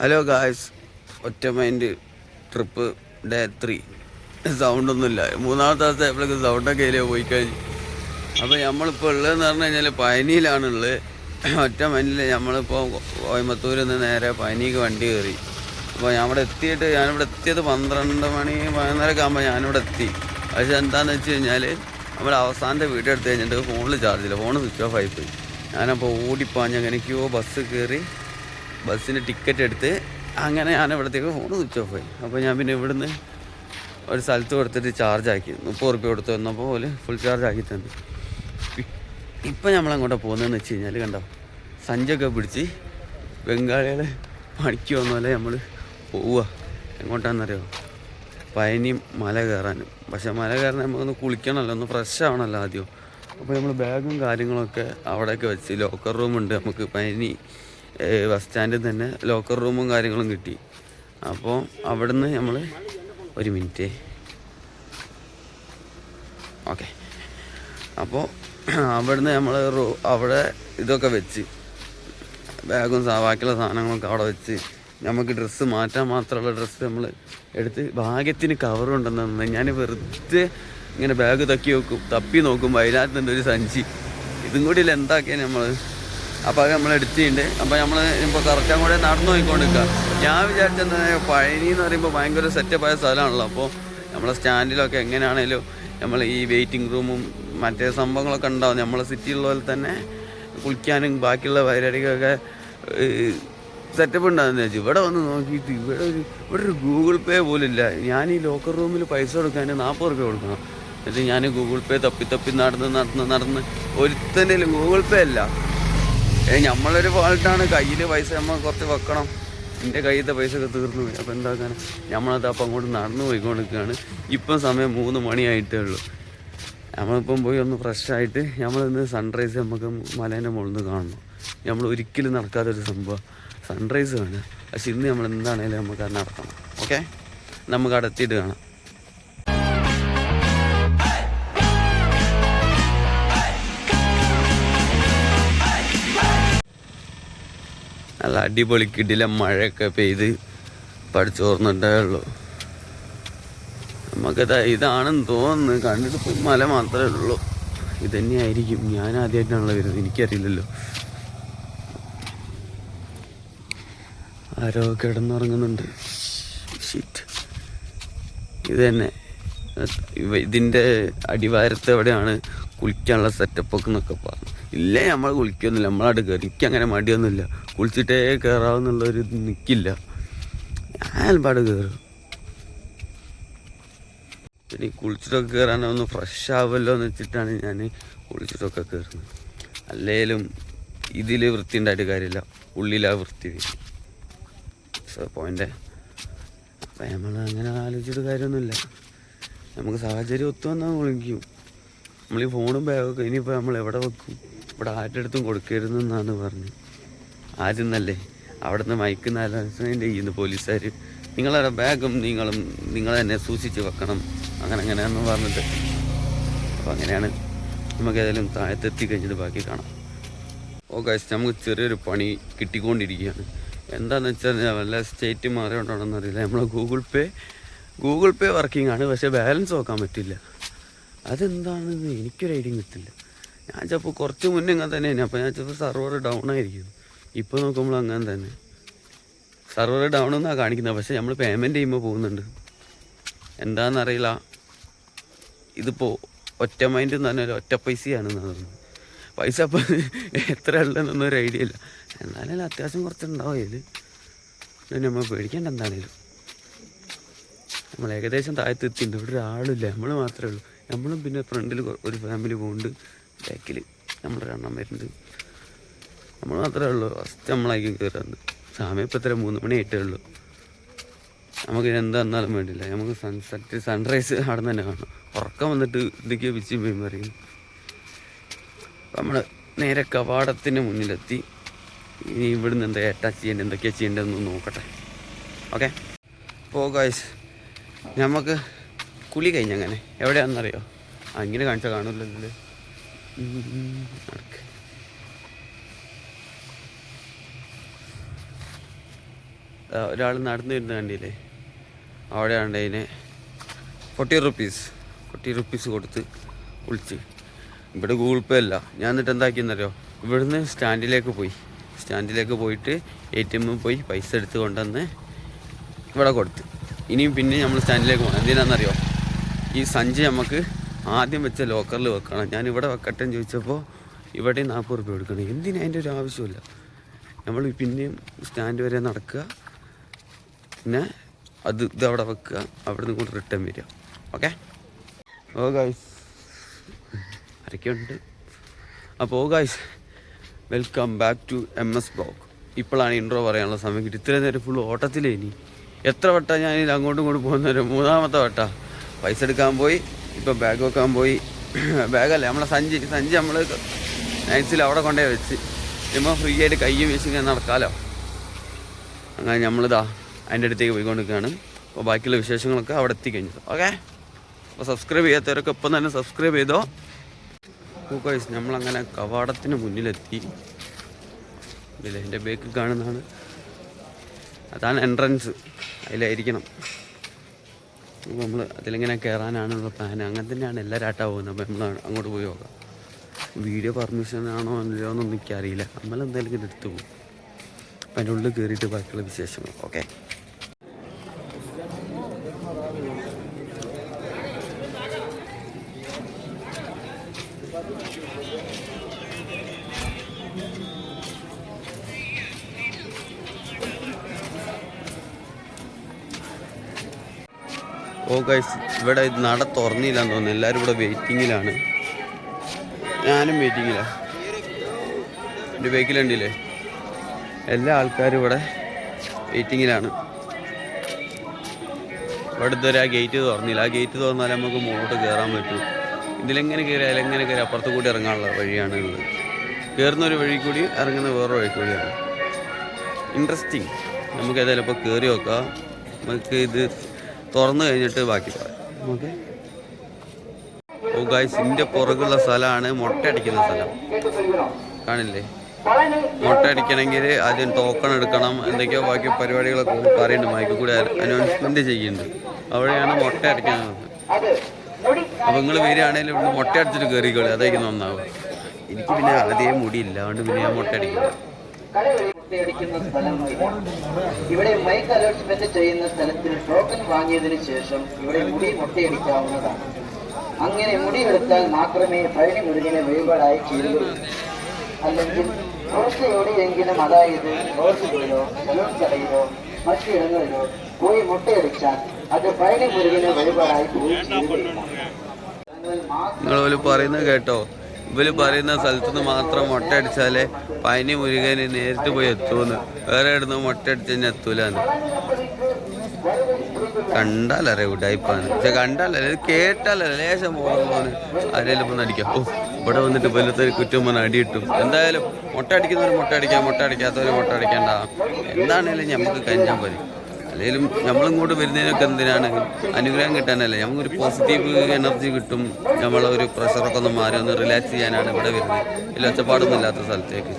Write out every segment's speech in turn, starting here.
Hello guys, ഒറ്റ mind trip day 3. സൗണ്ടൊന്നുമില്ല. മൂന്നാമത്തെ ദിവസം എപ്പോഴേക്കും സൗണ്ടൊക്കെ ഇതിലേ പോയി കഴിഞ്ഞു. അപ്പോൾ നമ്മളിപ്പോൾ ഉള്ളതെന്ന് പറഞ്ഞു കഴിഞ്ഞാൽ പഴനിയിലാണുള്ളത്. ഒറ്റ മൈൻഡിൽ നമ്മളിപ്പോൾ കോയമ്പത്തൂരിൽ നിന്ന് നേരെ പഴനിക്ക് വണ്ടി കയറി. അപ്പോൾ ഞാനിവിടെ എത്തിയത് 12 മണി 11:30 ആകുമ്പോൾ ഞാനിവിടെ എത്തി. പക്ഷേ എന്താണെന്ന് വെച്ച് കഴിഞ്ഞാൽ നമ്മൾ അവസാനത്തെ വീഡിയോ എടുത്ത് കഴിഞ്ഞിട്ട് ഫോണിൽ ചാർജില്ല, ഫോൺ സ്വിച്ച് ഓഫ് ആയിപ്പോയി. ഞാനപ്പോൾ ഓടിപ്പാഞ്ഞ് എങ്ങനെയൊക്കെയോ ബസ് കയറി, ബസ്സിന് ടിക്കറ്റ് എടുത്ത് അങ്ങനെ ഞാൻ ഇവിടത്തേക്ക് ഫോൺ സ്വിച്ച് ഓഫ് ആയി. അപ്പോൾ ഞാൻ പിന്നെ ഇവിടുന്ന് ഒരു സ്ഥലത്ത് കൊടുത്തിട്ട് ചാർജ് ആക്കി 30 റുപ്യ കൊടുത്ത് വന്നപ്പോൾ പോലെ ഫുൾ ചാർജ് ആക്കി തന്നു. ഇപ്പം നമ്മളങ്ങോട്ടാ പോകുന്നതെന്ന് വെച്ച് കഴിഞ്ഞാൽ കണ്ടോ, സഞ്ചൊക്കെ പിടിച്ച് ബംഗാളികളെ പണിക്ക് വന്ന പോലെ നമ്മൾ പോവുക. എങ്ങോട്ടാണെന്നറിയോ? പഴനി മല കയറാനും. പക്ഷേ മല കയറാൻ നമുക്കൊന്ന് കുളിക്കണമല്ലോ, ഒന്ന് ഫ്രഷ് ആവണമല്ലോ ആദ്യം. അപ്പോൾ നമ്മൾ ബാഗും കാര്യങ്ങളൊക്കെ അവിടെയൊക്കെ വെച്ച് ലോക്കർ റൂമുണ്ട് നമുക്ക് പഴനി ബസ് സ്റ്റാൻഡിൽ തന്നെ ലോക്കർ റൂമും കാര്യങ്ങളും കിട്ടി. അപ്പോൾ അവിടുന്ന് നമ്മൾ ഒരു മിനിറ്റ് ഓക്കെ. അപ്പോൾ അവിടുന്ന് നമ്മൾ അവിടെ ഇതൊക്കെ വെച്ച് ബാഗും ബാക്കിയുള്ള സാധനങ്ങളൊക്കെ അവിടെ വെച്ച് നമുക്ക് ഡ്രസ്സ് മാറ്റാൻ മാത്രമുള്ള ഡ്രസ്സ് നമ്മൾ എടുത്ത് ഭാഗ്യത്തിന് കവറുണ്ടെന്ന് ഞാൻ വെറുതെ ഇങ്ങനെ ബാഗ് തപ്പി നോക്കുമ്പോൾ അതിനകത്തുണ്ട് ഒരു സഞ്ചി. ഇതും കൂടി എന്താക്കിയാൽ നമ്മൾ അപ്പോൾ അത് നമ്മൾ എടുത്തിട്ടുണ്ട്. അപ്പോൾ നമ്മൾ ഇപ്പോൾ കറക്റ്റാൻ കൂടെ നടന്നു പോയിക്കൊണ്ടിരിക്കുക. ഞാൻ വിചാരിച്ചെന്താ, പഴനി എന്ന് പറയുമ്പോൾ ഭയങ്കര സെറ്റപ്പായ സ്ഥലമാണല്ലോ. അപ്പോൾ നമ്മളെ സ്റ്റാൻഡിലൊക്കെ എങ്ങനെയാണേലും നമ്മൾ ഈ വെയിറ്റിംഗ് റൂമും മറ്റേ സംഭവങ്ങളൊക്കെ ഉണ്ടാവും. നമ്മളെ സിറ്റിയിലുള്ള പോലെ തന്നെ കുളിക്കാനും ബാക്കിയുള്ള പരിപാടിക്കൊക്കെ സെറ്റപ്പ് ഉണ്ടാകുന്ന വെച്ചു. ഇവിടെ വന്ന് നോക്കിയിട്ട് ഇവിടെ ഒരു ഗൂഗിൾ പേ പോലും ഇല്ല. ഞാൻ ഈ ലോക്കർ റൂമിൽ പൈസ കൊടുക്കാൻ 40 റുപ്യ കൊടുക്കണം. എന്നിട്ട് ഞാൻ ഗൂഗിൾ പേ തപ്പി നടന്ന് ഒരുത്തൻ്റെ ഗൂഗിൾ പേ അല്ല. നമ്മളൊരു ഫാൾട്ടാണ്. കയ്യിൽ പൈസ നമ്മൾ കുറച്ച് വെക്കണം. എൻ്റെ കയ്യിലത്തെ പൈസ ഒക്കെ തീർന്നു പോയി. അപ്പോൾ എന്താക്കാണ്, നമ്മളത് അപ്പം അങ്ങോട്ട് നടന്നു പോയിക്കൊണ്ടിരിക്കുകയാണ്. ഇപ്പം സമയം 3 മണിയായിട്ടേ ഉള്ളൂ. നമ്മളിപ്പം പോയി ഒന്ന് ഫ്രഷായിട്ട് നമ്മളിന്ന് സൺറൈസ് നമുക്ക് മലേൻ്റെ മുകളിൽ നിന്ന് കാണണം. നമ്മൾ ഒരിക്കലും നടക്കാത്തൊരു സംഭവം സൺറൈസ് കാണുക. പക്ഷെ ഇന്ന് നമ്മൾ എന്താണേലും നമുക്ക് അത് നടത്തണം. ഓക്കെ, നമുക്ക് അടുത്തിട്ട് കാണാം. നല്ല അടിപൊളി കിടില മഴയൊക്കെ പെയ്ത് പഠിച്ചോർന്നിട്ടേ ഉള്ളൂ. നമുക്കത് ഇതാണെന്ന് തോന്നുന്നു. കണ്ടിട്ട് മല മാത്രമേ ഉള്ളൂ. ഇതന്നെയായിരിക്കും. ഞാൻ ആദ്യമായിട്ടാണല്ലോ വരുന്നത്, എനിക്കറിയില്ലല്ലോ. ആരോ കിടന്നുറങ്ങുന്നുണ്ട്. ഷീറ്റ് ഇത് തന്നെ. ഇതിൻ്റെ അടിവാരത്ത് എവിടെയാണ് കുളിക്കാനുള്ള സെറ്റപ്പൊക്കെ എന്നൊക്കെ പറഞ്ഞു. ഇല്ലേ, നമ്മൾ കുളിക്കൊന്നുമില്ല, നമ്മളവിടെ കയറി. എനിക്കങ്ങനെ മടിയൊന്നുമില്ല. കുളിച്ചിട്ടേ കയറാവുന്നുള്ളൊരു നിൽക്കില്ല. ഞാൻ ഒരുപാട് കയറും. പിന്നെ ഈ കുളിച്ചിട്ടൊക്കെ കയറാനൊന്ന് ഫ്രഷ് ആവുമല്ലോ എന്ന് വെച്ചിട്ടാണ് ഞാൻ കുളിച്ചിട്ടൊക്കെ കയറുന്നത്. അല്ലേലും ഇതിൽ വൃത്തി ഉണ്ടായിട്ട് കാര്യമില്ല, ഉള്ളിലാ വൃത്തി വരും. പോയിൻ്റ്. അപ്പം നമ്മൾ അങ്ങനെ ആലോചിച്ചിട്ട് കാര്യമൊന്നുമില്ല. നമുക്ക് സാഹചര്യം ഒത്തു വന്നാൽ വിളിക്കും. നമ്മൾ ഈ ഫോണും ബാഗൊക്കെ ഇനിയിപ്പോൾ നമ്മൾ എവിടെ വെക്കും? ഇവിടെ ആരുടെ അടുത്തും കൊടുക്കരുതെന്നാണ് പറഞ്ഞത്. ആരെന്നല്ലേ അവിടെ നിന്ന് മയക്കുന്ന അലൗൺസ്മെൻ്റ് ചെയ്യുന്നു പോലീസുകാർ. നിങ്ങളുടെ ബാഗും നിങ്ങൾ തന്നെ സൂക്ഷിച്ച് വെക്കണം, അങ്ങനെയാണെന്ന് പറഞ്ഞിട്ട്. അപ്പോൾ അങ്ങനെയാണ്. നമുക്ക് ഏതായാലും താഴത്തെത്തി കഴിഞ്ഞിട്ട് ബാക്കി കാണാം. ഗൈസ്, നമുക്ക് ചെറിയൊരു പണി കിട്ടിക്കൊണ്ടിരിക്കുകയാണ്. എന്താണെന്ന് വെച്ചാൽ വല്ല സ്റ്റേറ്റ് മാറിയോണ്ടാണെന്ന് അറിയില്ല. നമ്മളെ ഗൂഗിൾ പേ വർക്കിംഗ് ആണ്, പക്ഷേ ബാലൻസ് നോക്കാൻ പറ്റില്ല. അതെന്താണെന്ന് എനിക്കൊരു ഐഡിയ കിട്ടില്ല. ഞാൻ ചിലപ്പോൾ കുറച്ച് മുന്നേ ഇങ്ങനെ തന്നെയാണ്. അപ്പോൾ ഞാൻ ചിലപ്പോൾ സർവർ ഡൗൺ ആയിരിക്കും. ഇപ്പോൾ നോക്കുമ്പോൾ അങ്ങനെ തന്നെ സർവർ ഡൗൺ എന്നാണ് കാണിക്കുന്നത്. പക്ഷേ നമ്മൾ പേയ്മെൻറ്റ് ചെയ്യുമ്പോൾ പോകുന്നുണ്ട്. എന്താണെന്നറിയില്ല. ഇതിപ്പോൾ ഒറ്റ മൈൻഡ് എന്ന് പറഞ്ഞാൽ ഒറ്റ പൈസയാണെന്ന് തോന്നുന്നു. പൈസ അപ്പോൾ എത്ര ഉള്ളതെന്നൊന്നും ഒരു ഐഡിയ ഇല്ല. എന്നാലും അത്യാവശ്യം കുറച്ചുണ്ടാവും അതിൽ. നമ്മൾ പേടിക്കേണ്ട. എന്താണേലും നമ്മൾ ഏകദേശം താഴത്ത് എത്തിയിട്ടുണ്ട്. ഇവിടെ ഒരാളില്ല, നമ്മൾ മാത്രമേ ഉള്ളൂ. നമ്മളും പിന്നെ ഫ്രണ്ടിൽ ഒരു ഫാമിലി പോകുന്നുണ്ട്, ബാക്കിൽ നമ്മുടെ എണ്ണം വരുന്നുണ്ട്. നമ്മൾ മാത്രമേ ഉള്ളൂ. ഫസ്റ്റ് നമ്മളായിരിക്കും കയറുന്നത്. സമയം ഇപ്പോൾ എത്ര 3 മണി ആയിട്ടേ ഉള്ളൂ. നമുക്ക് എന്താ എന്നാലും വേണ്ടില്ല. നമുക്ക് സൺറൈസ് അവിടെ തന്നെ കാണണം. ഉറക്കം വന്നിട്ട് എന്തൊക്കെയോ പിച്ചും പറയും. നമ്മൾ നേരെ കവാടത്തിൻ്റെ മുന്നിലെത്തി. ഇനി ഇവിടുന്ന് എന്താ അറ്റാച്ച് ചെയ്യേണ്ടത്, എന്തൊക്കെയാണ് ചെയ്യേണ്ടതെന്ന് നോക്കട്ടെ. ഓക്കെ. അപ്പോൾ ഗൈസ്, നമുക്ക് കുളി കഴിഞ്ഞങ്ങനെ എവിടെയാണെന്നറിയോ? ഇങ്ങനെ കാണിച്ചാൽ കാണൂല്ലോ. ഒരാൾ നടന്നു വരുന്ന കണ്ടില്ലേ, അവിടെയാണ് അതിന് 40 റുപ്പീസ് കൊടുത്ത് വിളിച്ച്. ഇവിടെ ഗൂഗിൾ പേ അല്ല. ഞാൻ എന്നിട്ട് എന്താക്കിയെന്നറിയോ, ഇവിടുന്ന് സ്റ്റാൻഡിലേക്ക് പോയിട്ട് ATM പോയി പൈസ എടുത്ത് കൊണ്ടുവന്ന് ഇവിടെ കൊടുത്ത്. ഇനിയും പിന്നെ നമ്മൾ സ്റ്റാൻഡിലേക്ക് പോകണം. എന്തിനാണെന്നറിയോ, ഈ സഞ്ചി നമുക്ക് ആദ്യം വെച്ച ലോക്കറിൽ വെക്കണം. ഞാൻ ഇവിടെ വെക്കട്ടെ എന്ന് ചോദിച്ചപ്പോൾ ഇവിടെ 40 രൂപ കൊടുക്കണം. എന്തിനാ, അതിൻ്റെ ഒരു ആവശ്യമില്ല. നമ്മൾ പിന്നെയും സ്റ്റാൻഡ് വരെ നടക്കുക, പിന്നെ ഇതവിടെ വെക്കുക, അവിടെ നിന്ന് കൊണ്ട് റിട്ടേൺ വരിക. ഓക്കെ. ഗായ്സ് ആരൊക്കെയുണ്ട്? അപ്പോൾ guys welcome back to MS blog. ഇപ്പോഴാണ് ഇൻട്രോ പറയാനുള്ള സമയം കിട്ടി. ഇത്രയും നേരം ഫുൾ ഓട്ടത്തിലേ. ഇനി എത്ര വട്ടം ഞാൻ ഇതിൽ അങ്ങോട്ടും ഇങ്ങോട്ടും പോകുന്നവരും 3ാമത്തെ വട്ടമാണ്. പൈസ എടുക്കാൻ പോയി, ഇപ്പോൾ ബാഗ് വെക്കാൻ പോയി. ബാഗല്ലേ, നമ്മളെ സഞ്ചി നമ്മൾ നൈറ്റ്സിൽ അവിടെ കൊണ്ടേ വെച്ച് ഇപ്പോൾ ഫ്രീ ആയിട്ട് കയ്യും വീശി ഇങ്ങനെ നടക്കാമല്ലോ. അങ്ങനെ നമ്മളിതാ അതിൻ്റെ അടുത്തേക്ക് പോയിക്കൊണ്ടിരിക്കുകയാണ്. അപ്പോൾ ബാക്കിയുള്ള വിശേഷങ്ങളൊക്കെ അവിടെ എത്തിക്കഴിഞ്ഞത്. ഓക്കെ. അപ്പോൾ സബ്സ്ക്രൈബ് ചെയ്യാത്തവരൊക്കെ ഇപ്പം തന്നെ സബ്സ്ക്രൈബ് ചെയ്തോ. ഗൈസ് നമ്മളങ്ങനെ കവാടത്തിന് മുന്നിലെത്തി. ഇതിൽ എൻ്റെ ബേക്കിൽ കാണുന്നതാണ്, അതാണ് എൻട്രൻസ്. അതിലായിരിക്കണം. അപ്പോൾ നമ്മൾ അതിലിങ്ങനെ കയറാനാണുള്ള പ്ലാൻ. അങ്ങനെ തന്നെയാണ് എല്ലാവരും ആട്ടാ പോകുന്നത്. അപ്പോൾ നമ്മൾ അങ്ങോട്ട് പോയി നോക്കാം. വീഡിയോ പെർമിഷൻ ആണോ അല്ലയോ എന്നൊന്നും എനിക്കറിയില്ല. നമ്മളെന്തായാലും ഇങ്ങനെ എടുത്തു പോകും. അപ്പം അതിൻ്റെ ഉള്ളിൽ കയറിയിട്ട് ബാക്കിയുള്ള വിശേഷങ്ങൾ. ഓക്കെ. ഗൈസ് ഇവിടെ നട തുറന്നില്ലാന്ന് തോന്നുന്നു. എല്ലാവരും ഇവിടെ വെയിറ്റിങ്ങിലാണ്. ഞാനും വെയിറ്റിങ്ങിലാണ്. എൻ്റെ ബേക്കിലുണ്ടില്ലേ, എല്ലാ ആൾക്കാരും ഇവിടെ വെയിറ്റിങ്ങിലാണ്. ഇവിടെ ഇതുവരെ ആ ഗേറ്റ് തുറന്നില്ല. ആ ഗേറ്റ് തുറന്നാൽ നമുക്ക് മുന്നോട്ട് കയറാൻ പറ്റും. ഇതിലെങ്ങനെ കയറിയാലും എങ്ങനെ കയറി അപ്പുറത്ത് കൂടി ഇറങ്ങാനുള്ള വഴിയാണ് ഉള്ളത്. കയറുന്ന ഒരു വഴി കൂടി ഇറങ്ങുന്ന വേറൊരു വഴി കൂടിയാണ്. ഇൻട്രസ്റ്റിങ്. നമുക്ക് ഏതായാലും ഇപ്പോൾ കയറി നോക്കാം. നമുക്ക് ഇത് തുറന്നു കഴിഞ്ഞിട്ട് ബാക്കി പറയാം. ഓക്കെ. ഗായ്സ് ഇതിൻ്റെ പുറകുള്ള സ്ഥലമാണ് മുട്ട അടിക്കുന്ന സ്ഥലം. കാണില്ലേ, മുട്ട അടിക്കണമെങ്കിൽ ആദ്യം ടോക്കൺ എടുക്കണം. എന്തൊക്കെയോ ബാക്കി പരിപാടികളൊക്കെ പറയുന്നുണ്ട്. മൈക്കിൽ കൂടി അനൗൺസ്മെൻറ്റ് ചെയ്യുന്നുണ്ട്. അവിടെയാണ് മുട്ട അടിക്കുന്നത്. അപ്പോൾ നിങ്ങൾ വരികയാണെങ്കിലും ഇവിടെ മുട്ട അടിച്ചിട്ട് കയറിക്കോളി, അതായിരിക്കും നന്നാവും. എനിക്ക് പിന്നെ ആദ്യമേ മുടിയില്ല, അതുകൊണ്ട് പിന്നെ ഞാൻ മുട്ട അടിക്കില്ല. ഇവിടെ മൈക്ക് അലോട്ട്മെന്റ് ചെയ്യുന്ന സ്ഥലത്തിൽ ടോക്കൺ വാങ്ങിയതിനു ശേഷം ഇവിടെ മുടി മുട്ടയടിക്കാവുന്നതാണ്. അങ്ങനെ മുടിയെടുത്താൽ മാത്രമേ പഴനി മുരുകനെ വഴിപാടായി ചെയ്യുകയുള്ളൂ. അല്ലെങ്കിൽ കുറച്ച് എവിടെയെങ്കിലും, അതായത് റോഡുകളിലോ സലൂൺ കടയിലോ മറ്റിടങ്ങളിലോ പോയി മുട്ടയടിച്ചാൽ അത് പഴനി മുരുകനെ വഴിപാടായി പോയി ചെയ്യുകയില്ല. നിങ്ങൾ പറയുന്നത് കേട്ടോ, ഇവര് പറയുന്ന സ്ഥലത്തുനിന്ന് മാത്രം മുട്ട അടിച്ചാലേ പഴനി മുരുകന് നേരിട്ട് പോയി എത്തുമെന്ന്. വേറെ ഇടുന്ന മുട്ട അടിച്ച് കഴിഞ്ഞാൽ എത്തൂലെന്ന്. കണ്ടാലറിയ ഉടായിപ്പാന്ന്. പക്ഷെ കണ്ടാലല്ല, കേട്ടാലല്ല, ലേശം പോകുന്ന ആരെങ്കിലും ഒന്ന് അടിക്കാം. ഇവിടെ വന്നിട്ട് വലുത്തൊരു കുറ്റം പറഞ്ഞ് അടി കിട്ടും. എന്തായാലും മുട്ട അടിക്കുന്നവർ മുട്ട അടിക്കാം, മുട്ട അടിക്കാത്തവർ മുട്ട അടിക്കേണ്ട. എന്താണേലും നമുക്ക് കഴിഞ്ഞാൽ മതി. അല്ലെങ്കിലും നമ്മളിങ്ങോട്ട് വരുന്നതിനൊക്കെ എന്തിനാണ്, അനുഗ്രഹം കിട്ടാനല്ലേ. നമുക്കൊരു പോസിറ്റീവ് എനർജി കിട്ടും. നമ്മളൊരു പ്രഷറൊക്കെ ഒന്ന് മാറി ഒന്ന് റിലാക്സ് ചെയ്യാനാണ് ഇവിടെ വരുന്നത്. ഇതിൽ ഒച്ചപ്പാടൊന്നും ഇല്ലാത്ത സ്ഥലത്തേക്ക്.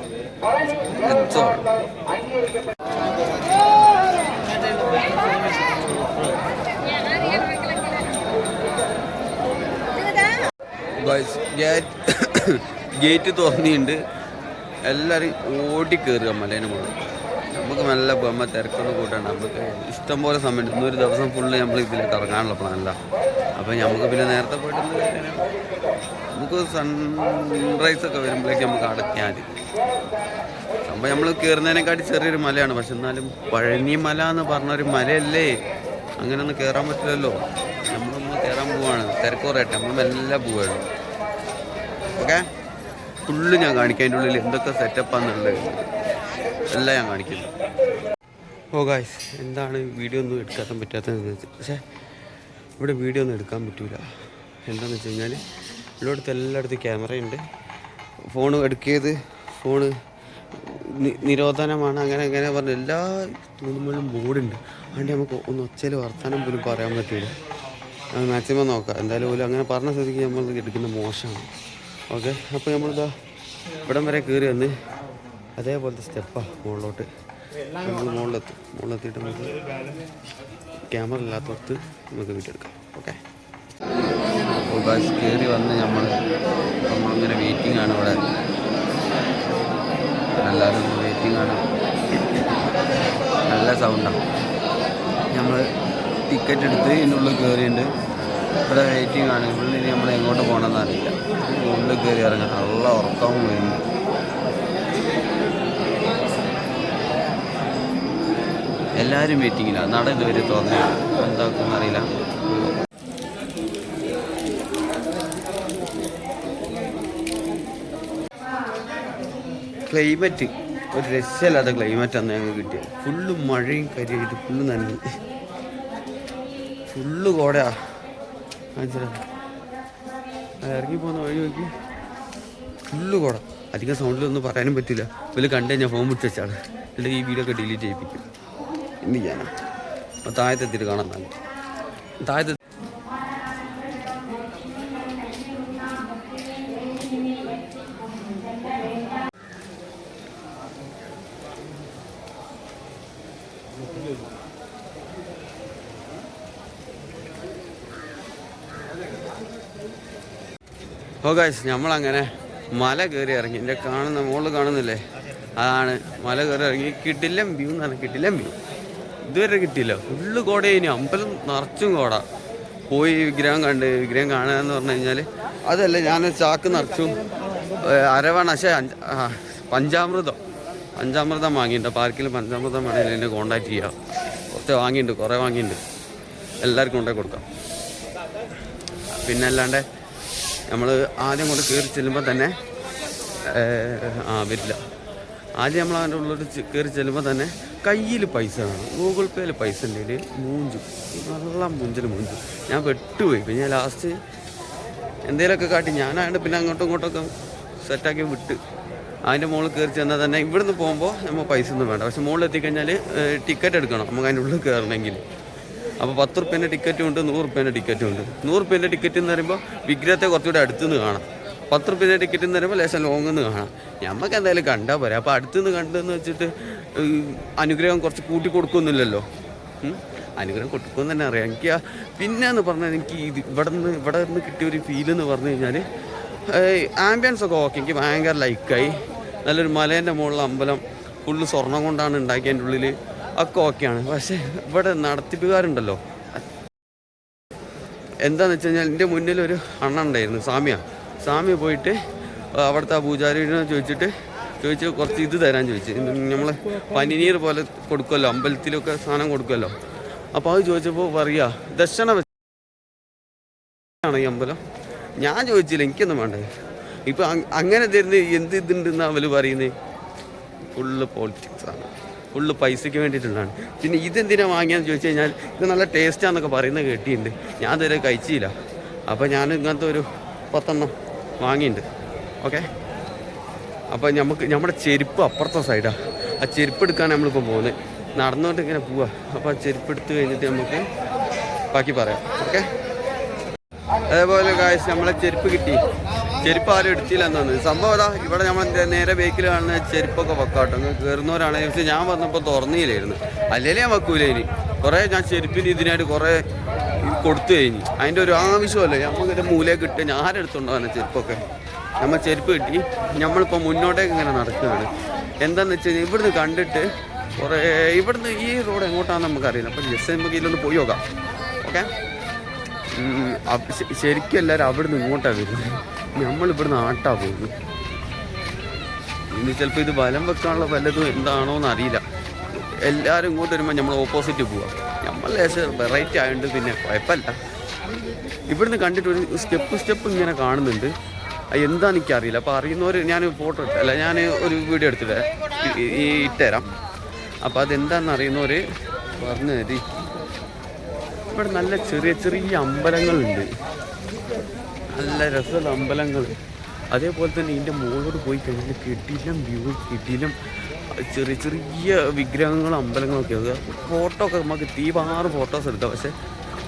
ഗേറ്റ് തുറന്നിട്ടുണ്ട്. എല്ലാവരും ഓടിക്കയറുക മലേനെ മുകളിൽ. നമുക്ക് നല്ല പോകുമ്പോൾ തിരക്കൊന്നും കൂട്ടണ്ട. നമുക്ക് ഇഷ്ടംപോലെ സമയം, ഇന്നൊരു ദിവസം ഫുള്ള് നമ്മൾ ഇതിലേക്ക് ഇറങ്ങാനുള്ള പ്ലാനല്ല. അപ്പോൾ നമുക്ക് പിന്നെ നേരത്തെ പോയിട്ട് നമുക്ക് സൺറൈസൊക്കെ വരുമ്പോഴേക്കും നമുക്ക് അടയ്ക്കാൻ മതി. സംഭവം നമ്മൾ കയറുന്നതിനെക്കാട്ടി ചെറിയൊരു മലയാണ്. പക്ഷെ എന്നാലും പഴനി മല എന്ന് പറഞ്ഞൊരു മലയല്ലേ, അങ്ങനെയൊന്നും കയറാൻ പറ്റില്ലല്ലോ. നമ്മളൊന്ന് കയറാൻ പോവാണ്, തിരക്ക് കുറയട്ടെ, നമ്മൾ മെല്ലെ പോവുകയാണ്. ഓക്കെ. ഫുള്ള് ഞാൻ കാണിക്കാം. അതിൻ്റെ ഉള്ളിൽ എന്തൊക്കെ സെറ്റപ്പാന്നുള്ളത് എല്ലാം ഞാൻ കാണിക്കുന്നു. ഗായ്സ് എന്താണ് വീഡിയോ ഒന്നും എടുക്കാൻ പറ്റാത്തതെന്ന് വെച്ചാൽ, പക്ഷേ ഇവിടെ വീഡിയോ ഒന്നും എടുക്കാൻ പറ്റില്ല. എന്താണെന്ന് വെച്ച് കഴിഞ്ഞാൽ എല്ലായിടത്തും ക്യാമറയുണ്ട്. ഫോൺ എടുക്കിയത് ഫോണ് നിരോധനമാണ്, അങ്ങനെ പറഞ്ഞ എല്ലാ തൂണുകളിലും ബോർഡുണ്ട്. അതുകൊണ്ട് നമുക്ക് ഒന്ന് ഒച്ചയിൽ വർത്താനം പോലും പറയാൻ പറ്റില്ല. അത് മാക്സിമം നോക്കാം. എന്തായാലും പോലും അങ്ങനെ പറഞ്ഞ സ്ഥിതിക്ക് നമ്മൾ എടുക്കുന്നത് മോശമാണ്. ഓക്കെ. അപ്പോൾ നമ്മളിതാ ഇവിടം വരെ കയറി വന്ന് അതേപോലത്തെ സ്റ്റെപ്പാണ് മുകളിലോട്ട്. നമുക്ക് മുകളിലെത്തിയിട്ട് നമുക്ക് ക്യാമറ ഇല്ലാത്തടത്ത് നമുക്ക് വീഡിയോ എടുക്കാം. ഓക്കെ, അപ്പോൾ ബസ് കയറി വന്ന് നമ്മളിങ്ങനെ വെയിറ്റിംഗ് ആണ് ഇവിടെ. എല്ലാവരും വെയിറ്റിംഗ് ആണ്. നല്ല സൗണ്ടാണ്. നമ്മൾ ടിക്കറ്റ് എടുത്ത് ഇതിൻ്റെ ഉള്ളിൽ കയറിയിട്ടുണ്ട്. ഇവിടെ വെയിറ്റിംഗ് ആണ്. ഇവിടെ ഇനി നമ്മൾ എങ്ങോട്ട് പോകണമെന്ന് അറിയില്ല. ഉള്ളിൽ കയറി ഇറങ്ങണം. നല്ല ഉറക്കവും വരുന്നു. എല്ലാവരും വെയിറ്റിങ്ങില്ല. നട ഇതുവരെ തോന്നില്ല, എന്താക്കുന്ന അറിയില്ല. ക്ലൈമറ്റ് ഒരു രക്ഷയില്ലാത്ത ക്ലൈമറ്റാണ് ഞങ്ങൾക്ക് കിട്ടിയത്. ഫുള്ള് മഴയും കരിയായിട്ട് ഫുള്ള് നനഞ്ഞു. ഫുള്ള് കോടയാ. ഇറങ്ങി പോകുന്ന വഴി നോക്കി ഫുള്ള് കോട. അധികം സൗണ്ടിലൊന്നും പറയാനും പറ്റില്ല. ഇതിൽ കണ്ടു കഴിഞ്ഞാൽ ഫോൺ വിട്ട് വെച്ചാണ്. എന്നിട്ട് ഈ വീഡിയോ ഒക്കെ ഡിലീറ്റ് ചെയ്യിപ്പിക്കും. എന്ത് ചെയ്യാനാ? അപ്പോൾ താഴത്തെത്തിയിട്ട് കാണാൻ തന്നെ. താഴത്തെ ഗൈസ്, നമ്മളങ്ങനെ മല കയറി ഇറങ്ങി. എൻ്റെ മുകളിൽ കാണുന്നില്ലേ, അതാണ് മല കയറി ഇറങ്ങി. കിട്ടില്ലം വ്യൂ എന്ന് പറഞ്ഞാൽ കിട്ടില്ലം വ്യൂ ഇതുവരെ കിട്ടിയില്ല. ഫുള്ള് കോടയിനി, അമ്പലം നിറച്ചും കോട. പോയി വിഗ്രഹം കാണുക എന്ന് പറഞ്ഞു കഴിഞ്ഞാൽ അതല്ല, ഞാൻ ചാക്ക് നിറച്ചു അരവണ. പക്ഷേ പഞ്ചാമൃതം വാങ്ങിയിട്ടുണ്ട്. പാർക്കിൽ പഞ്ചാമൃതം വേണമെങ്കിൽ എന്നെ കോൺടാക്ട് ചെയ്യാം. കുറേ വാങ്ങിയിട്ടുണ്ട്. എല്ലാവർക്കും കൊണ്ടേ കൊടുക്കാം. പിന്നെ അല്ലാണ്ട് നമ്മൾ ആദ്യം കൊണ്ട് കയറി ചെല്ലുമ്പോൾ തന്നെ വരില്ല. ആദ്യം നമ്മൾ അതിൻ്റെ ഉള്ളിൽ കയറി ചെല്ലുമ്പോൾ തന്നെ കയ്യിൽ പൈസ വേണം. ഗൂഗിൾ പേയിൽ പൈസ ഉണ്ടെങ്കിൽ നല്ല മൂഞ്ചൽ. ഞാൻ പെട്ടുപോയി. പിന്നെ ഞാൻ ലാസ്റ്റ് എന്തെങ്കിലുമൊക്കെ കാട്ടി ഞാനായിട്ട് പിന്നെ അങ്ങോട്ടും ഇങ്ങോട്ടൊക്കെ സെറ്റാക്കി വിട്ട് അതിൻ്റെ മുകളിൽ കയറി ചെന്നാൽ തന്നെ ഇവിടുന്ന് പോകുമ്പോൾ നമ്മൾ പൈസ ഒന്നും വേണ്ട. പക്ഷെ മുകളിൽ എത്തിക്കഴിഞ്ഞാൽ ടിക്കറ്റ് എടുക്കണം നമുക്ക് അതിൻ്റെ ഉള്ളിൽ കയറണമെങ്കിൽ. അപ്പോൾ 10 റുപ്യേൻ്റെ ടിക്കറ്റും ഉണ്ട്, 100 റുപ്യേൻ്റെ ടിക്കറ്റും ഉണ്ട്. 100 റുപ്യേൻ്റെ ടിക്കറ്റ് എന്ന് പറയുമ്പോൾ വിഗ്രഹത്തെ കുറച്ചുകൂടെ അടുത്തുനിന്ന് കാണാം. 10 റുപ്യേൻ്റെ ടിക്കറ്റ് എന്ന് പറയുമ്പോൾ ലേശം ലോങ്ങിൽ നിന്ന് കാണാം. നമുക്ക് എന്തായാലും കണ്ടാൽ പോരാ. അപ്പോൾ അടുത്തുനിന്ന് കണ്ടെന്ന് വെച്ചിട്ട് അനുഗ്രഹം കുറച്ച് കൂട്ടി കൊടുക്കുന്നില്ലല്ലോ. അനുഗ്രഹം കൊടുക്കുമെന്ന് തന്നെ അറിയാം. എനിക്ക് പിന്നെ എന്ന് പറഞ്ഞാൽ എനിക്ക് ഇവിടെ നിന്ന് കിട്ടിയ ഒരു ഫീലെന്ന് പറഞ്ഞു കഴിഞ്ഞാൽ ആംബിയൻസ് ഒക്കെ ഓക്കെ. എനിക്ക് ഭയങ്കര ലൈക്കായി. നല്ലൊരു മലേൻ്റെ മുകളിൽ അമ്പലം ഫുള്ള് സ്വർണം കൊണ്ടാണ് ഉണ്ടാക്കിയതിൻ്റെ ഉള്ളിൽ ഒക്കെ ഓക്കെയാണ്. പക്ഷേ ഇവിടെ നടത്തിപ്പുകാരുണ്ടല്ലോ, എന്താണെന്ന് വെച്ച് കഴിഞ്ഞാൽ എൻ്റെ മുന്നിലൊരു അണ്ണൻ ഉണ്ടായിരുന്നു, സാമ്യ പോയിട്ട് അവിടുത്തെ ആ പൂജാരിനെ ചോദിച്ച് കുറച്ച് ഇത് തരാൻ ചോദിച്ചു. നമ്മൾ പനിനീർ പോലെ കൊടുക്കുമല്ലോ, അമ്പലത്തിലൊക്കെ സാധനം കൊടുക്കുമല്ലോ. അപ്പോൾ അത് ചോദിച്ചപ്പോൾ പറയുക ദർശന വെച്ചാണ് ഈ അമ്പലം. ഞാൻ ചോദിച്ചില്ല, എനിക്കൊന്നും വേണ്ടേ. ഇപ്പം അങ്ങനെ തരുന്ന എന്ത് ഇതുണ്ടെന്ന് അവർ പറയുന്നത്. ഫുള്ള് പോളിറ്റിക്സാണ്, ഫുള്ള് പൈസയ്ക്ക് വേണ്ടിയിട്ടുള്ളതാണ്. പിന്നെ ഇതെന്തിനാണ് വാങ്ങിയാന്ന് ചോദിച്ചു കഴിഞ്ഞാൽ ഇത് നല്ല ടേസ്റ്റാന്നൊക്കെ പറയുന്നത് കേട്ടിട്ടുണ്ട്. ഞാൻ ഇതുവരെ കഴിച്ചില്ല. അപ്പോൾ ഞാൻ ഇങ്ങനത്തെ ഒരു 10 വാങ്ങിയിട്ടുണ്ട്. ഓക്കെ, അപ്പോൾ നമ്മുടെ ചെരുപ്പ് അപ്പുറത്തെ സൈഡാണ്. ആ ചെരുപ്പ് എടുക്കാൻ നമ്മളിപ്പോൾ പോകുന്നത്. നടന്നുകൊണ്ട് ഇങ്ങനെ പോവാ. അപ്പോൾ ആ ചെരുപ്പ് എടുത്ത് കഴിഞ്ഞിട്ട് നമുക്ക് ബാക്കി പറയാം. ഓക്കെ, അതേപോലെ കാശ് നമ്മളെ ചെരുപ്പ് കിട്ടി. ചെരുപ്പ് ആരും എടുത്തില്ല എന്നാണ് സംഭവം. അതാ ഇവിടെ നമ്മൾ നേരെ ബേക്കിൽ കാണുന്ന ചെരുപ്പൊക്കെ വെക്കാട്ടോ. കയറുന്നവരാണെങ്കിൽ പക്ഷേ ഞാൻ വന്നപ്പോൾ തുറന്നില്ലായിരുന്നു. അല്ലെങ്കിൽ ഞാൻ വെക്കൂല. ഇനി കുറേ ഞാൻ ചെരുപ്പിന് ഇതിനായിട്ട് കുറേ കൊടുത്തു കഴിഞ്ഞു. അതിൻ്റെ ഒരു ആവശ്യമല്ല. നമുക്കിൻ്റെ മൂലയെ കിട്ടുക ഞാൻ ആരെടുത്തുണ്ടാവുന്ന ചെരുപ്പൊക്കെ. നമ്മൾ ചെരുപ്പ് കിട്ടി. നമ്മളിപ്പോൾ മുന്നോട്ടേക്ക് ഇങ്ങനെ നടക്കുകയാണ്. എന്താണെന്ന് വെച്ച് കഴിഞ്ഞാൽ ഇവിടുന്ന് കണ്ടിട്ട് കുറേ ഇവിടുന്ന് ഈ റോഡ് എങ്ങോട്ടാണെന്ന് നമുക്കറിയില്ല. അപ്പം ജസ്റ്റ് നമുക്ക് ഇതിലൊന്ന് പോയി നോക്കാം. ഓക്കെ, ശരിക്കും എല്ലാവരും അവിടുന്ന് ഇങ്ങോട്ടാണ് വരുന്നത്. നമ്മളിവിടുന്ന് ആട്ടാ പോകുന്നു. ഇനി ചിലപ്പോൾ ഇത് വലം വെക്കാനുള്ള വല്ലതും എന്താണോ എന്ന് അറിയില്ല. എല്ലാവരും ഇങ്ങോട്ട് വരുമ്പോൾ നമ്മൾ ഓപ്പോസിറ്റ് പോവാം. നമ്മൾ ലേശം വെറൈറ്റി ആയതുകൊണ്ട് പിന്നെ കുഴപ്പമില്ല. ഇവിടുന്ന് കണ്ടിട്ട് ഒരു സ്റ്റെപ്പ് ഇങ്ങനെ കാണുന്നുണ്ട്. എന്താണെന്ന് എനിക്കറിയില്ല. അപ്പോൾ അറിയുന്നവർ ഞാൻ ഫോട്ടോ ഇട്ടല്ല, ഞാൻ ഒരു വീഡിയോ എടുത്തിട്ട് ഇട്ടുതരാം. അപ്പോൾ അതെന്താണെന്ന് അറിയുന്നവർ പറഞ്ഞു തരി. ഇവിടെ നല്ല ചെറിയ അമ്പലങ്ങളുണ്ട്, നല്ല രസമുള്ള അമ്പലങ്ങൾ. അതേപോലെ തന്നെ ഇതിൻ്റെ മുകളിലോട്ട് പോയി കഴിഞ്ഞാൽ കിടിലം വ്യൂ, കിടിലം ചെറിയ വിഗ്രഹങ്ങളും അമ്പലങ്ങളൊക്കെ. ഫോട്ടോ ഒക്കെ നമുക്ക് 6 ഫോട്ടോസ് എടുക്കാം. പക്ഷേ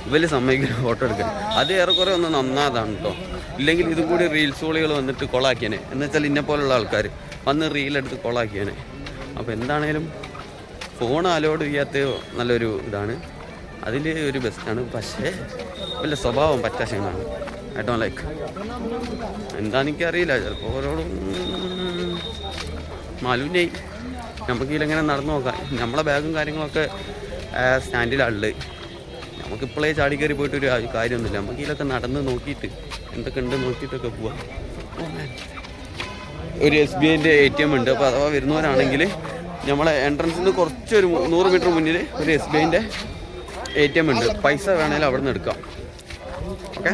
ഇവര് സമ്മതിക്കുന്ന ഫോട്ടോ എടുക്കാൻ അത് ഏറെക്കുറെ ഒന്ന് നന്നാതാണ് കേട്ടോ. ഇല്ലെങ്കിൽ ഇതും കൂടി റീൽസുകൾ വന്നിട്ട് കൊളാക്കിയാനെ. എന്ന് വെച്ചാൽ ഇന്നെ പോലുള്ള ആൾക്കാർ വന്ന് റീലെടുത്ത് കൊളാക്കിയാനെ. അപ്പോൾ എന്താണേലും ഫോൺ അലോഡ് ചെയ്യാത്ത നല്ലൊരു ഇതാണ്, അതിൽ ഒരു ബെസ്റ്റാണ്. പക്ഷേ വല്ല സ്വഭാവം പറ്റാശങ്ങളാണ്. I don't like. എന്താണെനിക്കറിയില്ല, ചിലപ്പോൾ ഓരോടും മാലൂനായി. നമുക്ക് ഇതിലെങ്ങനെ നടന്നു നോക്കാം. നമ്മളെ ബാഗും കാര്യങ്ങളൊക്കെ സ്റ്റാൻഡിലുള്ളത്. നമുക്കിപ്പോഴേ ചാടി കയറി പോയിട്ടൊരു കാര്യമൊന്നുമില്ല. നമുക്ക് ഇതിലൊക്കെ നടന്ന് നോക്കിയിട്ട് എന്തൊക്കെ ഉണ്ട് നോക്കിയിട്ടൊക്കെ പോവാം. ഒരു SBIൻ്റെ ATM ഉണ്ട്. അപ്പോൾ അഥവാ വരുന്നവരാണെങ്കിൽ നമ്മളെ എൻട്രൻസിൽ നിന്ന് കുറച്ചൊരു 100 മീറ്റർ മുന്നിൽ ഒരു SBIൻ്റെ ATM ഉണ്ട്. പൈസ വേണമെങ്കിൽ അവിടെ നിന്ന് എടുക്കാം. ഓക്കെ.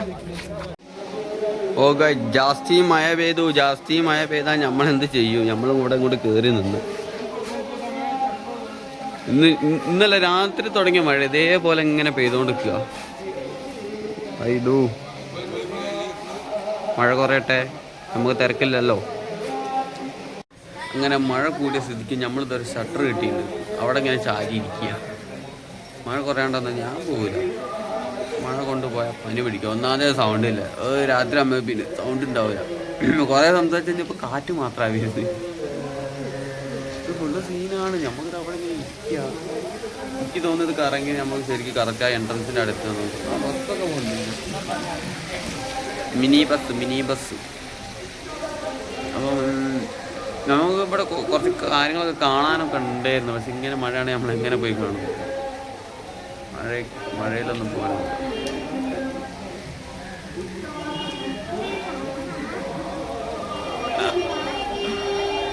ഓക്കെ, ജാസ്തി മഴ പെയ്താൽ നമ്മളെന്ത് ചെയ്യും? നമ്മളും ഇവിടെ ഇങ്ങോട്ട് കയറി നിന്ന്. ഇന്നലെ രാത്രി തുടങ്ങിയ മഴ ഇതേപോലെ ഇങ്ങനെ പെയ്തുകൊണ്ടിരിക്കുക. മഴ കുറയട്ടെ, നമുക്ക് തിരക്കില്ലല്ലോ. അങ്ങനെ മഴ കൂടിയ സ്ഥിതിക്ക് നമ്മളിതൊരു ഷട്ടർ കിട്ടിയിട്ടുണ്ട്. അവിടെ ഇങ്ങനെ ചാരിയിരിക്കുക. മഴ കുറയാണ്ടെന്നാൽ ഞാൻ പോകില്ല. മഴ കൊണ്ടുപോയാൽ പനി പിടിക്കും. ഒന്നാമതേ സൗണ്ട് ഇല്ല. രാത്രി ആകുമ്പോൾ പിന്നെ സൗണ്ട് ഉണ്ടാവില്ല. കുറേ സംസാരിച്ച് കഴിഞ്ഞപ്പോൾ കാറ്റ് മാത്രമാണ് വരുന്നത്. ഇത് ഫുള്ള് സീനാണ്. നമുക്കിത് അവിടെ ഇങ്ങനെ ഇരിക്കുക. എനിക്ക് തോന്നുന്നത് കറങ്ങി നമുക്ക് ശരിക്കും കറക്റ്റായ എൻട്രൻസിൻ്റെ അടുത്ത് ബസ്സൊക്കെ പോകുന്നുണ്ട്. Mini bus. അപ്പം നമുക്ക് ഇവിടെ കുറച്ച് കാര്യങ്ങളൊക്കെ കാണാനൊക്കെ ഉണ്ടായിരുന്നു. പക്ഷെ ഇങ്ങനെ മഴയാണെങ്കിൽ നമ്മൾ എങ്ങനെ പോയി കാണും? മഴയിലൊന്നും പോകാനില്ല.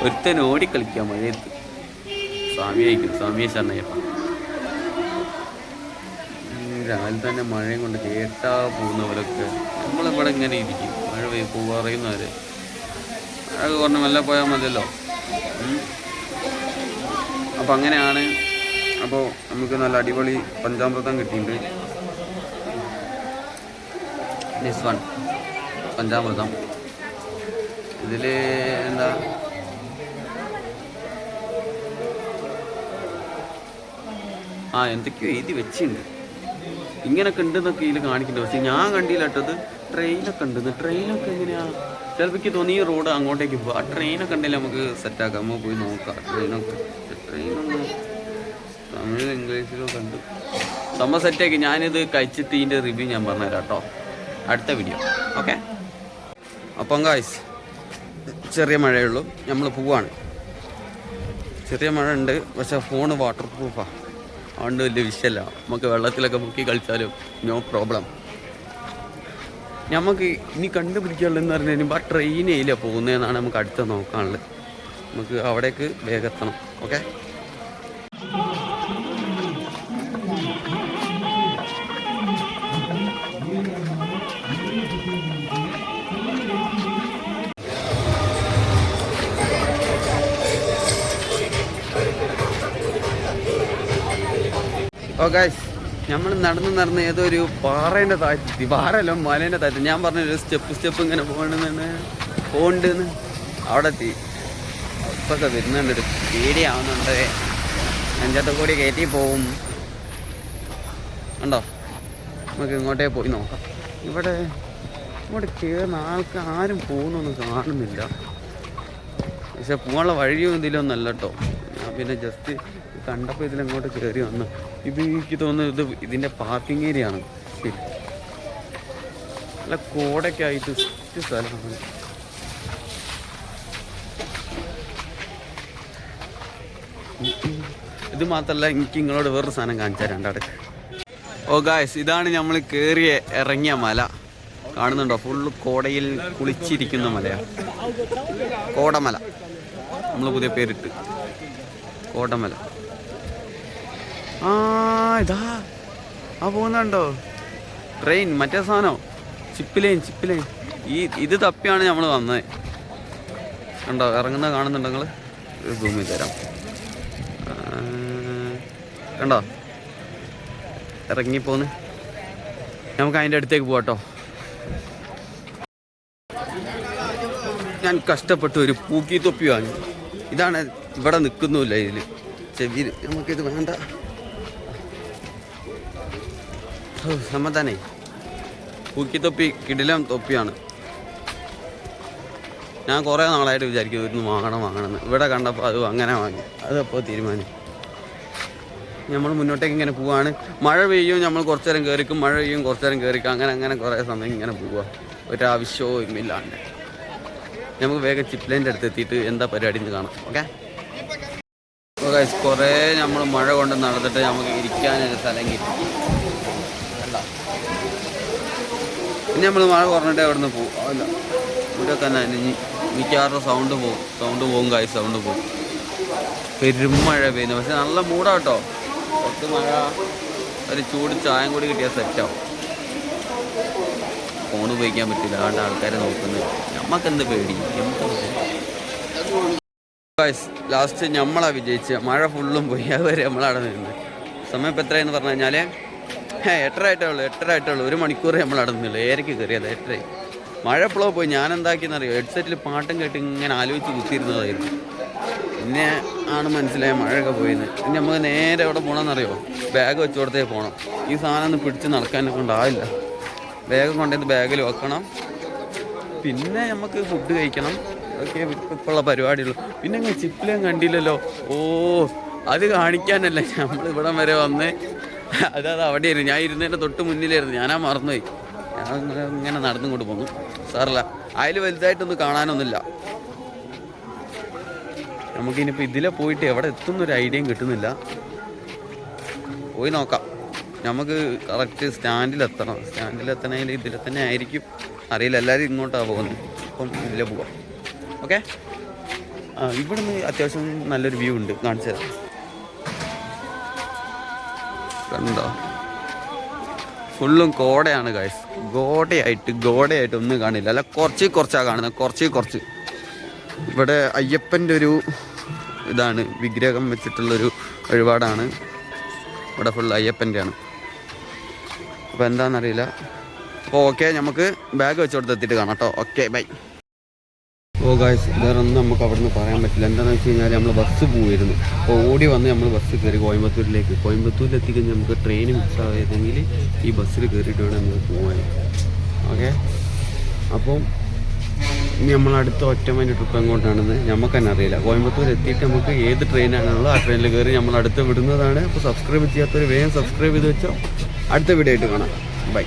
ഒരുത്തൻ ഓടിക്കളിക്കുക മഴയത്ത്. സ്വാമിയെ ശരണയ്യപ്പ. രാവിലെ തന്നെ മഴയും കൊണ്ട് കേട്ടാ പോകുന്ന പോലൊക്കെ നമ്മളിവിടെ ഇങ്ങനെ ഇരിക്കും. മഴ പറയുന്നവര് മഴ കുറഞ്ഞ് മെല്ലെ പോയാൽ മതിയല്ലോ. അപ്പം അങ്ങനെയാണ്. അപ്പോൾ നമുക്ക് നല്ല അടിപൊളി പഞ്ചാമൃതം കിട്ടിയിട്ടുണ്ട്. ദിസ് വൺ പഞ്ചാമൃതം. ഇതിൽ എന്താ എന്തൊക്കെയോ എഴുതി വെച്ചിട്ടുണ്ട്. ഇങ്ങനൊക്കെ ഉണ്ടെന്നൊക്കെ ഇതിൽ കാണിക്കുന്നുണ്ട്. പക്ഷെ ഞാൻ കണ്ടില്ലട്ടത്. ട്രെയിനൊക്കെ ഉണ്ടെന്ന്. ട്രെയിനൊക്കെ എങ്ങനെയാണ്? ചിലപ്പോൾ തോന്നി ഈ റോഡ് അങ്ങോട്ടേക്ക് പോകുക. ആ ട്രെയിനൊക്കെ ഉണ്ടെങ്കിൽ നമുക്ക് സെറ്റാക്കാം. നമുക്ക് പോയി നോക്കാം. ട്രെയിനൊന്നും തമിഴിലും ഇംഗ്ലീഷിലും കണ്ട് സംഭവം സെറ്റാക്കി. ഞാനിത് കഴിച്ചിട്ട് ഇതിൻ്റെ റിവ്യൂ ഞാൻ പറഞ്ഞുതരാം കേട്ടോ, അടുത്ത വീഡിയോ. ഓക്കെ. അപ്പം ഗായ്സ്, ചെറിയ മഴയുള്ളൂ, നമ്മൾ പോവാണ്. ചെറിയ മഴ ഉണ്ട്, പക്ഷേ ഫോണ് വാട്ടർ പ്രൂഫാണ്. അതുകൊണ്ട് വലിയ വിഷയമല്ല. നമുക്ക് വെള്ളത്തിലൊക്കെ മുക്കി കളിച്ചാലും നോ പ്രോബ്ലം. നമുക്ക് ഇനി കണ്ടുപിടിക്കാനുള്ളതെന്ന് പറഞ്ഞു കഴിയുമ്പോൾ ആ ട്രെയിനില്ല പോകുന്നതെന്നാണ് നമുക്ക് അടുത്ത് നോക്കാനുള്ളത്. നമുക്ക് അവിടേക്ക് വേഗം എത്തണം. ഓക്കെ. ഗൈസ്, നമ്മൾ നടന്ന് ഏതൊരു പാറേൻ്റെ താഴ്ത്തി, പാറയല്ല മലേൻ്റെ താഴ്ത്തി. ഞാൻ പറഞ്ഞൊരു സ്റ്റെപ്പ് ഇങ്ങനെ പോകണ്ടെന്ന് അവിടെ എത്തി. ബസ്സൊക്കെ വരുന്നുണ്ട്, പേടിയാവുന്നുണ്ട്. അഞ്ചാത്ത കൂടി കയറ്റി പോവും. ഉണ്ടോ? നമുക്ക് ഇങ്ങോട്ടേ പോയി നോക്കാം. ഇവിടെ ഇങ്ങോട്ട് കയറുന്ന ആരും പോകുന്നൊന്നും കാണുന്നില്ല. പക്ഷെ പോകാനുള്ള വഴിയും ഇതിലൊന്നല്ല കേട്ടോ. ഞാൻ പിന്നെ ജസ്റ്റ് കണ്ടപ്പോൾ ഇതിലെങ്ങോട്ട് കയറി വന്നു. ഇത് എനിക്ക് തോന്നുന്നത് ഇതിൻ്റെ പാർക്കിംഗ് ഏരിയ ആണ്. ശരി, നല്ല കോടൊക്കെ ആയിട്ട് സെറ്റ് സ്ഥലമാണ്. ഇത് മാത്രമല്ല, എനിക്ക് നിങ്ങളോട് വേറൊരു സാധനം കാണിച്ചു തരാം. അവിടെ ഗായ്സ്, ഇതാണ് നമ്മൾ കയറിയ ഇറങ്ങിയ മല. കാണുന്നുണ്ടോ? ഫുള്ള് കോടയിൽ കുളിച്ചിരിക്കുന്ന മലയാണ്. കോടമല. നമ്മൾ പുതിയ പേരിട്ട് കോടമല. ഇതാ പോകുന്നുണ്ടോ ട്രെയിൻ? മറ്റേ സാധനം ചിപ്പ് ലൈൻ. ഇത് തപ്പിയാണ് നമ്മൾ വന്നത്. കണ്ടോ? ഇറങ്ങുന്ന കാണുന്നുണ്ടോ നിങ്ങൾ? സൂം ചെയ്ത് തരാം. കണ്ടോ? ഇറങ്ങിപ്പോന്ന്. നമുക്ക് അതിൻ്റെ അടുത്തേക്ക് പോകാട്ടോ. ഞാൻ കഷ്ടപ്പെട്ട് ഒരു പൂക്കി തൊപ്പി വാങ്ങി. ഇതാണ് ഇവിടെ നിൽക്കുന്നില്ല ഇതിൽ ചെവിയിൽ. നമുക്കിത് വേണ്ട. സമ്മതാനേ, പൂക്കി തൊപ്പി കിടിലം തൊപ്പിയാണ്. ഞാൻ കുറേ നാളായിട്ട് വിചാരിക്കും ഇതൊന്ന് വാങ്ങണമെന്ന്. ഇവിടെ കണ്ടപ്പോൾ അത് അങ്ങനെ വാങ്ങി. അതപ്പോൾ തീരുമാനം. നമ്മൾ മുന്നോട്ടേക്ക് ഇങ്ങനെ പോവാണ്. മഴ പെയ്യും, നമ്മൾ കുറച്ചു നേരം കയറിക്കും, മഴ പെയ്യും, കുറച്ചു നേരം കയറിക്കും, അങ്ങനെ കുറേ സമയം ഇങ്ങനെ പോവുക, ഒരാവശ്യവും ഇല്ലാണ്ട്. നമുക്ക് വേഗം ചിപ്പ് ലൈൻ്റെ അടുത്ത് എത്തിയിട്ട് എന്താ പരിപാടി എന്ന് കാണാം. ഓക്കെ, കുറേ നമ്മൾ മഴ കൊണ്ട് നടന്നിട്ട് നമുക്ക് ഇരിക്കാനൊരു സ്ഥലം കിട്ടി. അല്ല, പിന്നെ നമ്മൾ മഴ കുറഞ്ഞിട്ട് അവിടെ നിന്ന് പോകും. അല്ല, ഇവിടെ തന്നെ മിക്കവാറും സൗണ്ട് പോകും ഗൈസ്, സൗണ്ട് പോകും. പെരും മഴ പെയ്യുന്നു, പക്ഷെ നല്ല മൂടാട്ടോ. കുറച്ച് മഴ, ഒരു ചൂട് ചായം കൂടി കിട്ടിയാൽ സെറ്റാവും. ഫോൺ ഉപയോഗിക്കാൻ പറ്റില്ല, അതുകൊണ്ട് ആൾക്കാരെ നോക്കുന്നത്. നമുക്കെന്ത് പേടി. ലാസ്റ്റ് നമ്മളാ വിജയിച്ച്. മഴ ഫുള്ളും പോയി, അതുവരെ നമ്മളവിടെ നിന്ന്. സമയം ഇപ്പം എത്രയെന്ന് പറഞ്ഞു കഴിഞ്ഞാൽ 8:30 ആയിട്ടേ ഉള്ളൂ. 1 മണിക്കൂർ നമ്മളവിടെ നിന്നുള്ളൂ. ഏരയ്ക്ക് കയറിയത് 8:30. മഴ എപ്പോഴോ പോയി. ഞാൻ എന്താക്കിയെന്നറിയോ, ഹെഡ്സെറ്റിൽ പാട്ടും കേട്ട് ഇങ്ങനെ ആലോചിച്ച് കുത്തിയിരുന്നതായിരുന്നു. പിന്നെ ആണ് മനസ്സിലായ മഴയൊക്കെ പോയെന്ന്. പിന്നെ നമുക്ക് നേരെ എവിടെ പോകണമെന്നറിയോ, ബാഗ് വെച്ച് കൊടുത്തേ പോകണം. ഈ സാധനം ഒന്ന് പിടിച്ച് നടക്കാനെ കൊണ്ടാവില്ല. ബാഗ് കൊണ്ടുവന്ന് ബാഗിൽ വെക്കണം. പിന്നെ നമുക്ക് ഫുഡ് കഴിക്കണം. അതൊക്കെ ഇപ്പോഴുള്ള പരിപാടിയുള്ളൂ. പിന്നെ അങ്ങനെ ചിപ്പിലേം കണ്ടില്ലല്ലോ. അത് കാണിക്കാനല്ല നമ്മൾ ഇവിടം വരെ വന്ന്. അത് അവിടെയായിരുന്നു, ഞാൻ ഇരുന്നതിൻ്റെ തൊട്ട് മുന്നിലായിരുന്നു. ഞാനാ മറന്നുപോയി. ഞാൻ ഇങ്ങനെ നടന്നും കൊണ്ട് പോന്നു. സാറല്ല, അതിൽ വലുതായിട്ടൊന്നും കാണാനൊന്നുമില്ല. നമുക്കിനിപ്പോൾ ഇതിലെ പോയിട്ട് എവിടെ എത്തുന്നൊരു ഐഡിയയും കിട്ടുന്നില്ല. പോയി നോക്കാം. നമുക്ക് കറക്റ്റ് സ്റ്റാൻഡിലെത്തണം. സ്റ്റാൻഡിലെത്തണമെങ്കിൽ ഇതിലെ തന്നെ ആയിരിക്കും, അറിയില്ല. എല്ലാവരും ഇങ്ങോട്ടാണ് പോകുന്നത്. അപ്പം ഇതിലെ പോവാം. ഓക്കെ, ഇവിടെ നിന്ന് അത്യാവശ്യം നല്ലൊരു വ്യൂ ഉണ്ട്, കാണിച്ചു തരാം. കണ്ടോ, ഫുള്ളും കോടയാണ് ഗൈസ്. ഗോഡയായിട്ട് ഒന്നും കാണില്ല. അല്ല, കുറച്ചാണ് കാണുന്നത്, കുറച്ച്. ഇവിടെ അയ്യപ്പൻ്റെ ഒരു ഇതാണ്, വിഗ്രഹം വെച്ചിട്ടുള്ളൊരു വഴിപാടാണ്. ഇവിടെ ഫുൾ അയ്യപ്പൻ്റെ ആണ്. അപ്പോൾ എന്താണെന്നറിയില്ല. അപ്പോൾ ഓക്കെ, നമുക്ക് ബാഗ് വെച്ച് കൊടുത്തെത്തിയിട്ട് കാണാം കേട്ടോ. Okay, by. ഗായ്സ്, വേറെ ഒന്നും നമുക്ക് അവിടെ നിന്ന് പറയാൻ പറ്റില്ല. എന്താണെന്ന് വെച്ച് കഴിഞ്ഞാൽ നമ്മൾ ബസ് പോയിരുന്നു. അപ്പോൾ ഓടി വന്ന് നമ്മൾ ബസ് കയറി കോയമ്പത്തൂരിലേക്ക്. കോയമ്പത്തൂരിലെത്തിക്കഴിഞ്ഞാൽ നമുക്ക് ട്രെയിൻ മിസ്സായതെങ്കിൽ ഈ ബസ്സിൽ കയറിയിട്ട് വേണം നമുക്ക് പോകാൻ. ഓക്കെ, അപ്പം ഇനി നമ്മളടുത്ത ഒറ്റമൈൻഡ് ട്രിപ്പ് എങ്ങോട്ടാണെന്ന് നമുക്ക് തന്നെ അറിയില്ല. കോയമ്പത്തൂർ എത്തിയിട്ട് നമുക്ക് ഏത് ട്രെയിനാണുള്ളത് ആ ട്രെയിനിൽ കയറി നമ്മൾ അടുത്ത് വിടുന്നതാണ്. അപ്പോൾ സബ്സ്ക്രൈബ് ചെയ്യാത്തവർ വേഗം സബ്സ്ക്രൈബ് ചെയ്ത് വെച്ചോ. അടുത്ത വീഡിയോ ആയിട്ട് കാണാം. ബൈ.